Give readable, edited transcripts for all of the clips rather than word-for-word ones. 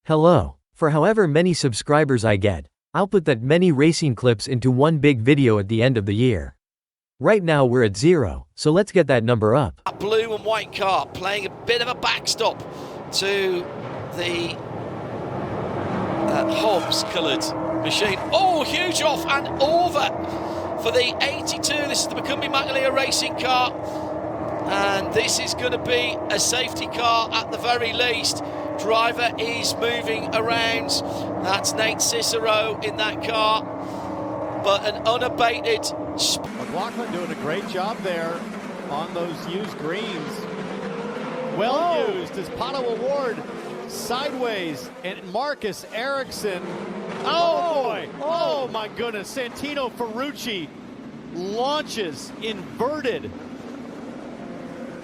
Hello. For however many subscribers I get, I'll put that many racing clips into one big video at the end of the year. Right now we're at 0, so let's get that number up. A blue and white car playing a bit of a backstop to the Hobbs coloured machine. Oh, huge off and over for the 82. This is the McCumbee McAleer racing car, and this is going to be a safety car at the very least. Driver is moving around. That's Nate Cicero in that car, but an unabated. McLaughlin doing a great job there on those used greens. Well used as Pato Award sideways, and Marcus Ericsson. Oh boy! Oh my goodness! Santino Ferrucci launches inverted.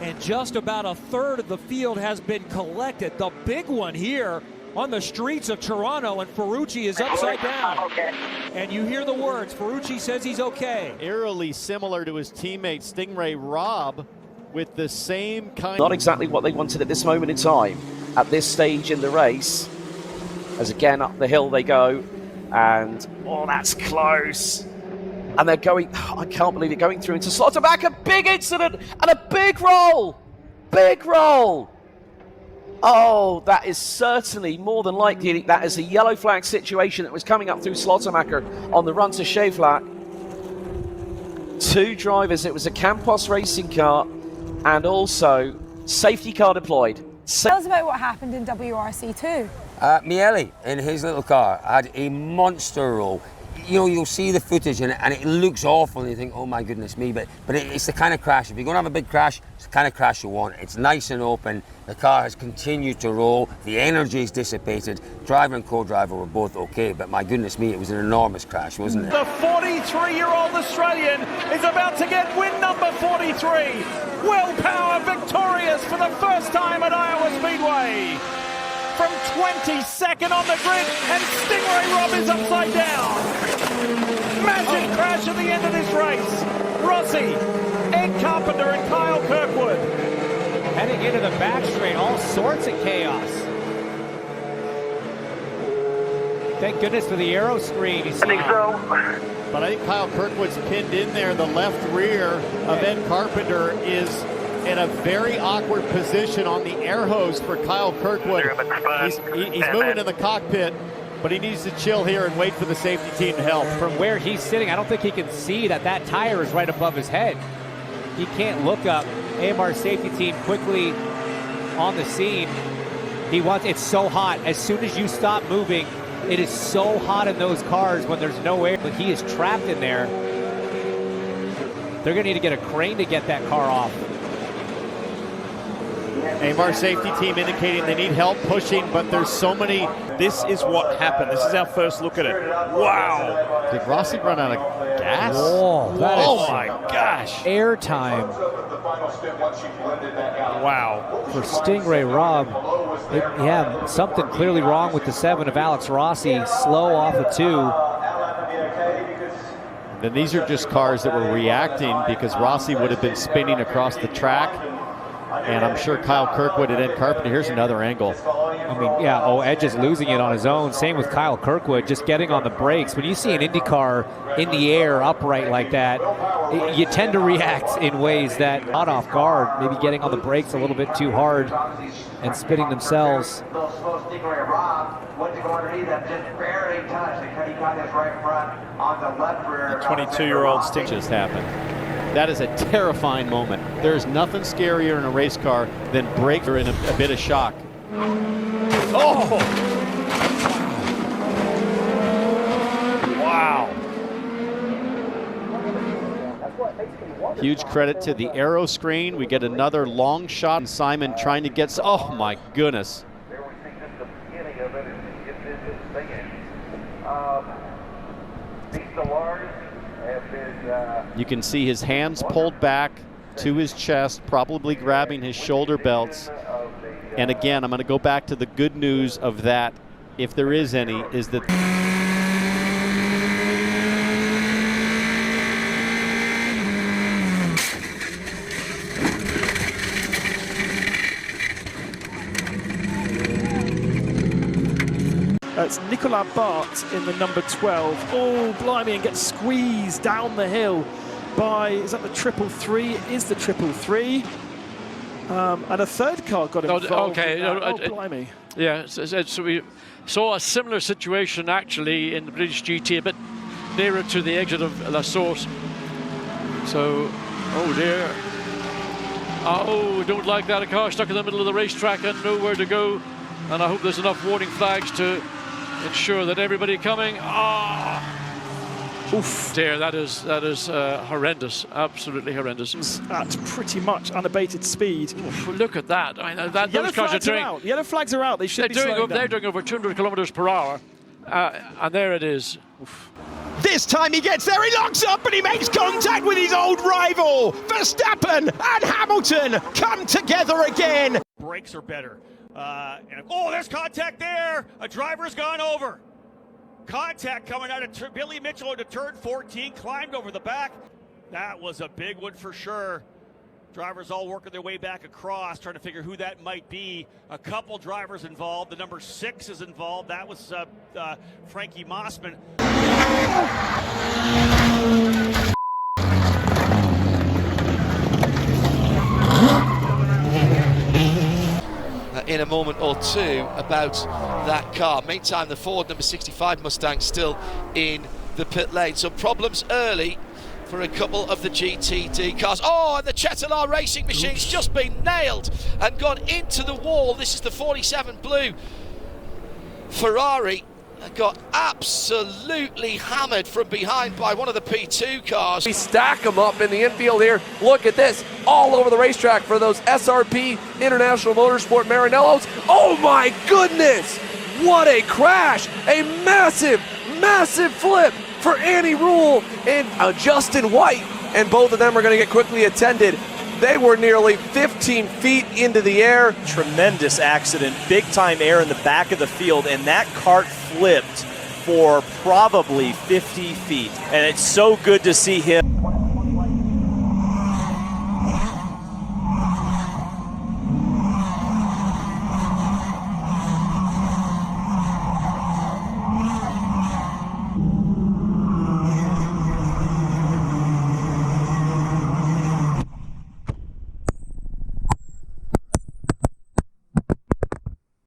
And just about a third of the field has been collected. The big one here on the streets of Toronto, and Ferrucci is upside down. Okay. And you hear the words. Ferrucci says he's okay. Eerily similar to his teammate Stingray Robb, with the same kind. Not exactly what they wanted at this moment in time, at this stage in the race. As again up the hill they go, and oh, that's close. And they're going, I can't believe it, going through into Slotterback. A big incident and a big roll. Big roll. Oh, that is certainly more than likely. That is a yellow flag situation that was coming up through Slottermacher on the run to Shevlak. Two drivers, it was a Campos racing car and also safety car deployed. Tell us about what happened in WRC2. Miele in his little car had a monster roll. You know, you'll see the footage and it looks awful and you think, oh my goodness me, but it's the kind of crash. If you're going to have a big crash, it's the kind of crash you want. It's nice and open. The car has continued to roll. The energy is dissipated. Driver and co-driver were both okay, but my goodness me, it was an enormous crash, wasn't it? The 43-year-old Australian is about to get win number 43. Willpower victorious for the first time at Iowa Speedway. From 22nd on the grid, and Stingray Robb is upside down. Massive crash at the end of this race. Rossi, Ed Carpenter, and Kyle Kirkwood. Heading into the back straight, all sorts of chaos. Thank goodness for the aero screen. I think so. But I think Kyle Kirkwood's pinned in there. The left rear of Ed Carpenter is in a very awkward position on the air hose for Kyle Kirkwood. He's moving in the cockpit, but he needs to chill here and wait for the safety team to help. From where he's sitting, I don't think he can see that tire is right above his head. He can't look up. AMR safety team quickly on the scene. It's so hot. As soon as you stop moving, it is so hot in those cars when there's no air. But he is trapped in there. They're going to need to get a crane to get that car off. AMR safety team indicating they need help pushing, but there's so many. This is what happened. This is our first look at it. Wow. Did Rossi run out of gas? Oh, Oh my gosh. Air time. Wow. For Stingray Robb. Yeah, something clearly wrong with the 7 of Alex Rossi. Slow off the 2. Then these are just cars that were reacting because Rossi would have been spinning across the track. And I'm sure Kyle Kirkwood and Ed Carpenter. Here's another angle. I mean, yeah, Edge is losing it on his own. Same with Kyle Kirkwood, just getting on the brakes. When you see an Indy car in the air upright like that, you tend to react in ways that not off guard, maybe getting on the brakes a little bit too hard and spinning themselves. The 22-year-old Sting Just happened. That is a terrifying moment. There's nothing scarier in a race car than brakes are in a bit of shock. Oh! Wow. Huge credit to the aero screen. We get another long shot, and Simon trying to get. Oh my goodness. You can see his hands pulled back to his chest, probably grabbing his shoulder belts. And again, I'm going to go back to the good news of that, if there is any, is that That's Nicolas Bart in the number 12. Oh, blimey, and gets squeezed down the hill by, is that the 333? It is the 333. And a third car got involved. Okay. Blimey. Yeah, so we saw a similar situation actually in the British GT, a bit nearer to the exit of La Source. So, oh dear. Oh, don't like that. A car stuck in the middle of the racetrack and nowhere to go. And I hope there's enough warning flags to ensure that everybody coming. Oof, dear, that is horrendous, absolutely horrendous. At pretty much unabated speed. Oof, look at that. I mean, those cars are doing. Yellow flags are out. They should be slowing down. They're doing over 200 kilometers per hour, and there it is. Oof. This time he gets there, he locks up and he makes contact with his old rival. Verstappen and Hamilton come together again. Brakes are better. Oh, there's contact there. A driver's gone over. Contact coming out of Billy Mitchell into turn 14, climbed over the back. That was a big one for sure. Drivers all working their way back across, trying to figure who that might be. A couple drivers involved. The number 6 is involved. That was Frankie Mossman. In a moment or two about that car. Meantime, the Ford number 65 Mustang still in the pit lane. So problems early for a couple of the GTD cars. Oh, and the Chetelaar Racing Machine's just been nailed and gone into the wall. This is the 47 blue Ferrari. Got absolutely hammered from behind by one of the P2 cars. We stack them up in the infield here. Look at this, all over the racetrack for those SRP International Motorsport Maranellos. Oh my goodness, what a crash! A massive, massive flip for Annie Rule and Justin White, and both of them are going to get quickly attended. They were nearly 15 feet into the air. Tremendous accident, big time air in the back of the field, and that kart flipped for probably 50 feet. And it's so good to see him.